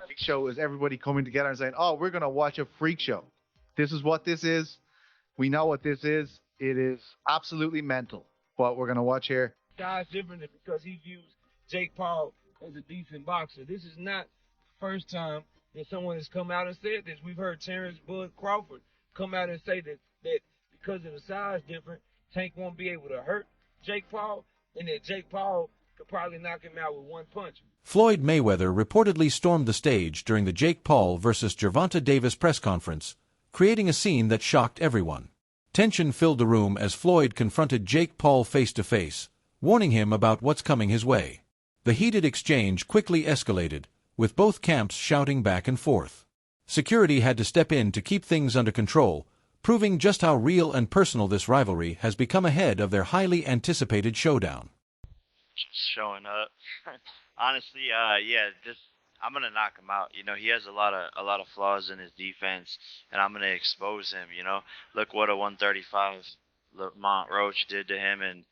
Freak show is everybody coming together and saying, "Oh, we're gonna watch a freak show. This is what this is. We know what this is. It is absolutely mental. What we're gonna watch here." Guy's different because he views Jake Paul as a decent boxer. This is not the first time that someone has come out and said this. We've heard Terrence Bud Crawford come out and say that because of the size difference, Tank won't be able to hurt Jake Paul, and that Jake Paul could probably knock him out with one punch. Floyd Mayweather reportedly stormed the stage during the Jake Paul versus Gervonta Davis press conference, creating a scene that shocked everyone. Tension filled the room as Floyd confronted Jake Paul face-to-face, warning him about what's coming his way. The heated exchange quickly escalated, with both camps shouting back and forth. Security had to step in to keep things under control, proving just how real and personal this rivalry has become ahead of their highly anticipated showdown. Just showing up. Honestly, yeah, I'm gonna knock him out. You know, he has a lot of flaws in his defense, and I'm gonna expose him. You know, look what a 135 Lamont Roach did to him, and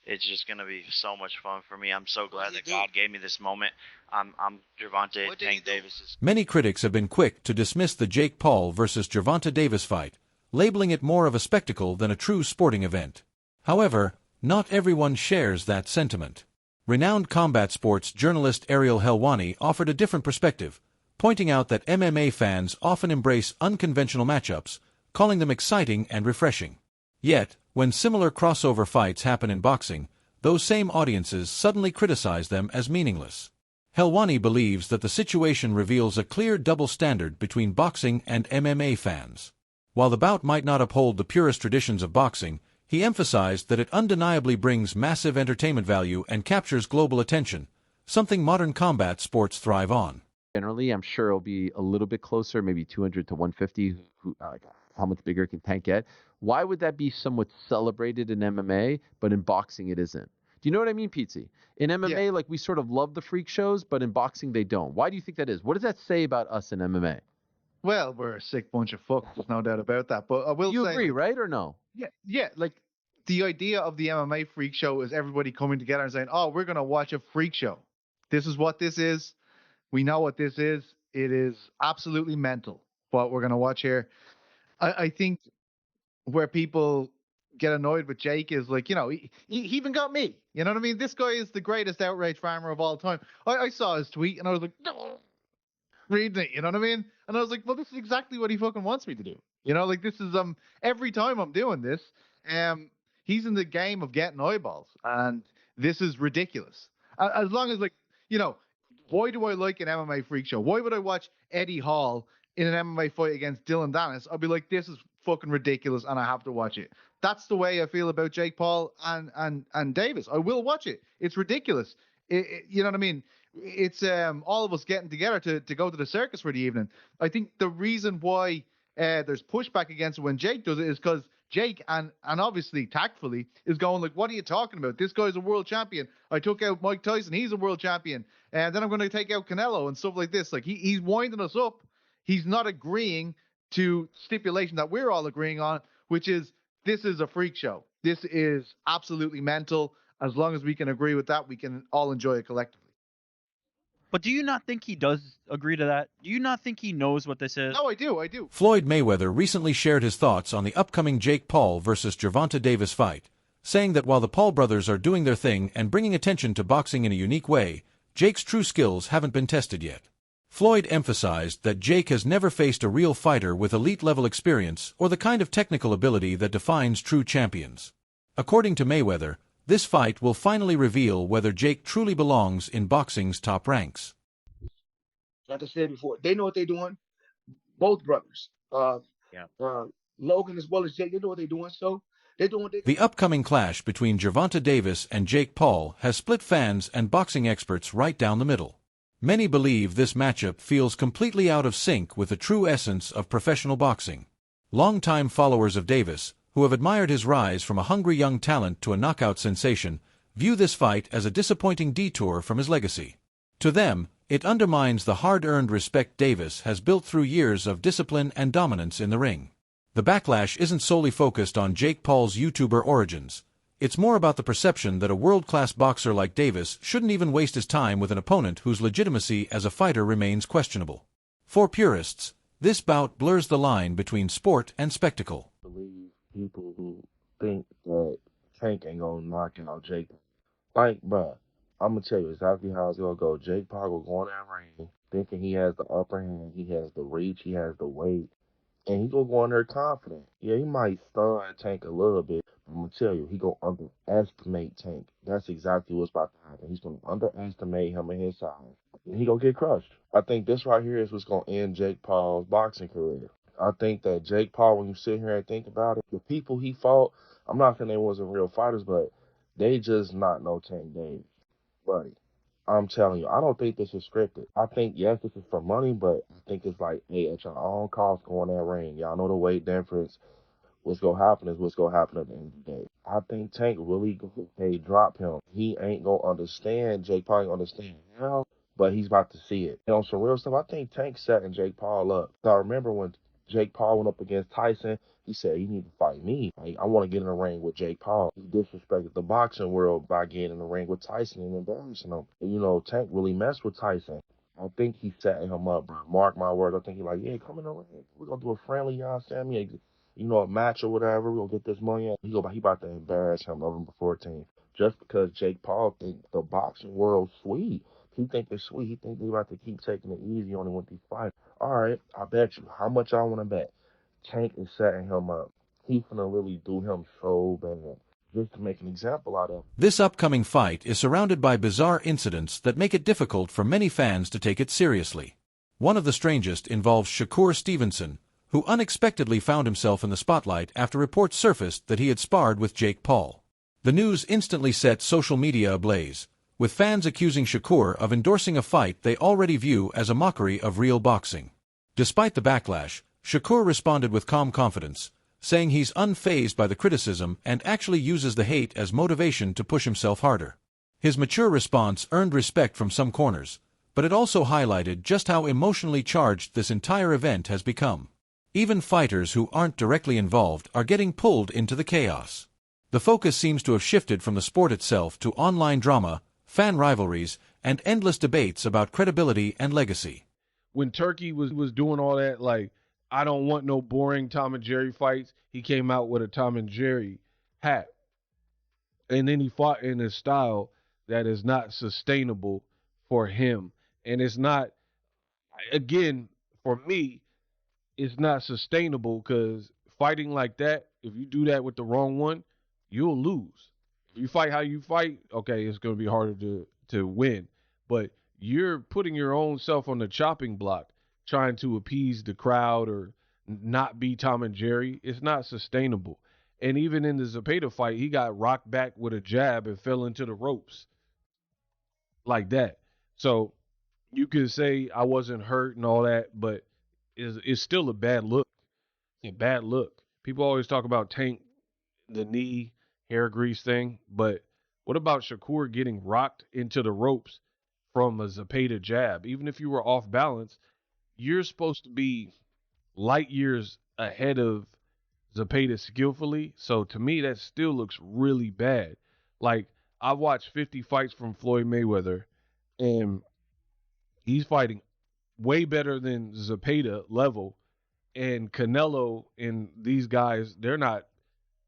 it's just gonna be so much fun for me. I'm so glad that God gave me this moment. I'm Gervonta Tank Davis's. Many critics have been quick to dismiss the Jake Paul versus Gervonta Davis fight, labeling it more of a spectacle than a true sporting event. However, not everyone shares that sentiment. Renowned combat sports journalist Ariel Helwani offered a different perspective, pointing out that MMA fans often embrace unconventional matchups, calling them exciting and refreshing. Yet, when similar crossover fights happen in boxing, those same audiences suddenly criticize them as meaningless. Helwani believes that the situation reveals a clear double standard between boxing and MMA fans. While the bout might not uphold the purest traditions of boxing, he emphasized that it undeniably brings massive entertainment value and captures global attention, something modern combat sports thrive on. Generally, I'm sure it'll be a little bit closer, maybe 200 to 150. How much bigger can Tank get? Why would that be somewhat celebrated in MMA, but in boxing it isn't? Do you know what I mean, Pete? In MMA, like, we sort of love the freak shows, but in boxing they don't. Why do you think that is? What does that say about us in MMA? Well, we're a sick bunch of fucks, there's no doubt about that. But I will say, you agree, right, or no? Yeah. Like, the idea of the MMA freak show is everybody coming together and saying, "Oh, we're gonna watch a freak show. This is what this is. We know what this is. It is absolutely mental. What we're gonna watch here." I think where people get annoyed with Jake is, like, you know, he even got me. You know what I mean? This guy is the greatest outrage farmer of all time. I saw his tweet and I was like, no, reading it, you know what I mean? And I was like, well, this is exactly what he fucking wants me to do. You know, like, this is every time I'm doing this, he's in the game of getting eyeballs, and this is ridiculous. As long as, like, you know, why do I like an MMA freak show? Why would I watch Eddie Hall in an MMA fight against Dylan Dennis? I'll be like, this is fucking ridiculous, and I have to watch it. That's the way I feel about Jake Paul and Davis. I will watch it. It's ridiculous. You know what I mean? It's all of us getting together to go to the circus for the evening. I think the reason why there's pushback against it when Jake does it is because Jake, and obviously tactfully, is going like, what are you talking about? This guy's a world champion. I took out Mike Tyson. He's a world champion. And then I'm going to take out Canelo and stuff like this. Like, he's winding us up. He's not agreeing to stipulation that we're all agreeing on, which is, this is a freak show. This is absolutely mental. As long as we can agree with that, we can all enjoy it collectively. But do you not think he does agree to that? Do you not think he knows what this is? No, I do. Floyd Mayweather recently shared his thoughts on the upcoming Jake Paul versus Gervonta Davis fight, saying that while the Paul brothers are doing their thing and bringing attention to boxing in a unique way, Jake's true skills haven't been tested yet. Floyd emphasized that Jake has never faced a real fighter with elite-level experience or the kind of technical ability that defines true champions. According to Mayweather, this fight will finally reveal whether Jake truly belongs in boxing's top ranks. Like I said before, they know what they're doing. Both brothers. Logan as well as Jake, they know what they're doing. So they're doing what they do. The upcoming clash between Gervonta Davis and Jake Paul has split fans and boxing experts right down the middle. Many believe this matchup feels completely out of sync with the true essence of professional boxing. Longtime followers of Davis, who have admired his rise from a hungry young talent to a knockout sensation, view this fight as a disappointing detour from his legacy. To them, it undermines the hard-earned respect Davis has built through years of discipline and dominance in the ring. The backlash isn't solely focused on Jake Paul's YouTuber origins. It's more about the perception that a world-class boxer like Davis shouldn't even waste his time with an opponent whose legitimacy as a fighter remains questionable. For purists, this bout blurs the line between sport and spectacle. I believe people who think that Tank ain't gonna knock out Jake. Like, bruh, I'm gonna tell you exactly how it's gonna go. Jake Paul will go in that ring thinking he has the upper hand, he has the reach, he has the weight, and he gonna go in there confident. Yeah, he might stun Tank a little bit. I'm gonna tell you, he gonna underestimate Tank. That's exactly what's about to happen. He's gonna underestimate him and his size, and he gonna get crushed. I think this right here is what's gonna end Jake Paul's boxing career. I think that Jake Paul, when you sit here and think about it, the people he fought, I'm not saying they wasn't real fighters, but they just not no Tank Davis, buddy. I'm telling you, I don't think this is scripted. I think, yes, this is for money, but I think it's like, hey, at your own cost, go in that ring. Y'all know the weight difference. What's going to happen is what's going to happen at the end of the day. I think Tank really going to drop him. He ain't going to understand. Jake Paul ain't going to understand now, but he's about to see it. And on some real stuff, I think Tank's setting Jake Paul up. So I remember when Jake Paul went up against Tyson, he said, you need to fight me. Like, I want to get in the ring with Jake Paul. He disrespected the boxing world by getting in the ring with Tyson and embarrassing him. And, you know, Tank really messed with Tyson. I think he's setting him up, bro. Mark my words. I think he's like, yeah, come in the ring. We're going to do a friendly, you know what I'm saying? You know, a match or whatever. We're going to get this money. He about to embarrass him November 14th. Just because Jake Paul think the boxing world's sweet. He think it's sweet. He think they about to keep taking it easy on him with these fights. All right, I bet you. How much I want to bet? Tank is setting him up. He's gonna really do him so bad. Just to make an example out of him. This upcoming fight is surrounded by bizarre incidents that make it difficult for many fans to take it seriously. One of the strangest involves Shakur Stevenson, who unexpectedly found himself in the spotlight after reports surfaced that he had sparred with Jake Paul. The news instantly set social media ablaze, with fans accusing Shakur of endorsing a fight they already view as a mockery of real boxing. Despite the backlash, Shakur responded with calm confidence, saying he's unfazed by the criticism and actually uses the hate as motivation to push himself harder. His mature response earned respect from some corners, but it also highlighted just how emotionally charged this entire event has become. Even fighters who aren't directly involved are getting pulled into the chaos. The focus seems to have shifted from the sport itself to online drama, fan rivalries, and endless debates about credibility and legacy. When Turkey was doing all that, like, I don't want no boring Tom and Jerry fights, he came out with a Tom and Jerry hat. And then he fought in a style that is not sustainable for him. And it's not, again, for me, it's not sustainable because fighting like that, if you do that with the wrong one, you'll lose. If you fight how you fight, okay, it's going to be harder to win. But you're putting your own self on the chopping block, trying to appease the crowd or not be Tom and Jerry. It's not sustainable. And even in the Zepeda fight, he got rocked back with a jab and fell into the ropes like that. So you could say I wasn't hurt and all that, but it's still a bad look. It's a bad look. People always talk about Tank, the knee, hair grease thing, but what about Shakur getting rocked into the ropes from a Zepeda jab? Even if you were off balance, you're supposed to be light years ahead of Zepeda skillfully. So to me, that still looks really bad. Like, I've watched 50 fights from Floyd Mayweather, and he's fighting way better than Zepeda level. And Canelo and these guys, they're not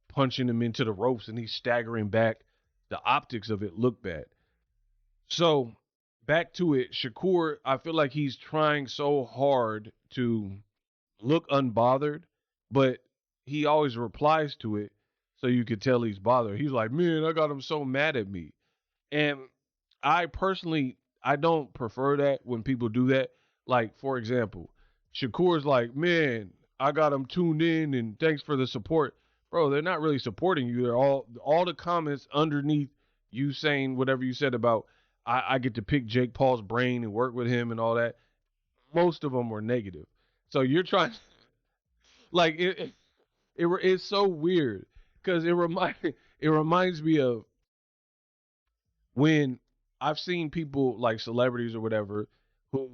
punching him into the ropes and he's staggering back. The optics of it look bad. So back to it, Shakur, I feel like he's trying so hard to look unbothered, but he always replies to it so you could tell he's bothered. He's like, man, I got him so mad at me. And I personally, I don't prefer that when people do that. Like, for example, Shakur's like, man, I got him tuned in and thanks for the support. Bro, they're not really supporting you. They're all the comments underneath you saying whatever you said about I get to pick Jake Paul's brain and work with him and all that. Most of them were negative. So you're trying, like, it's so weird because it reminds me of when I've seen people like celebrities or whatever who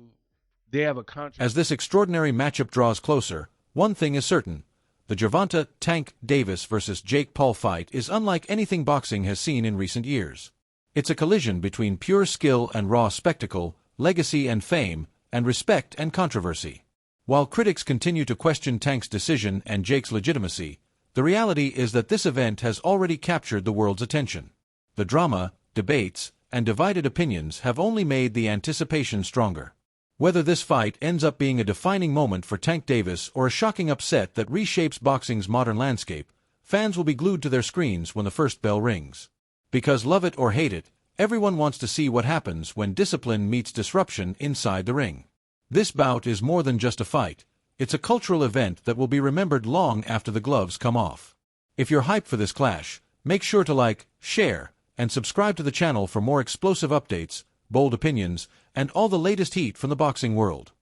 they have a contract. As this extraordinary matchup draws closer, one thing is certain. The Gervonta "Tank" Davis vs. Jake Paul fight is unlike anything boxing has seen in recent years. It's a collision between pure skill and raw spectacle, legacy and fame, and respect and controversy. While critics continue to question Tank's decision and Jake's legitimacy, the reality is that this event has already captured the world's attention. The drama, debates, and divided opinions have only made the anticipation stronger. Whether this fight ends up being a defining moment for Tank Davis or a shocking upset that reshapes boxing's modern landscape, fans will be glued to their screens when the first bell rings. Because love it or hate it, everyone wants to see what happens when discipline meets disruption inside the ring. This bout is more than just a fight. It's a cultural event that will be remembered long after the gloves come off. If you're hyped for this clash, make sure to like, share, and subscribe to the channel for more explosive updates, bold opinions, and all the latest heat from the boxing world.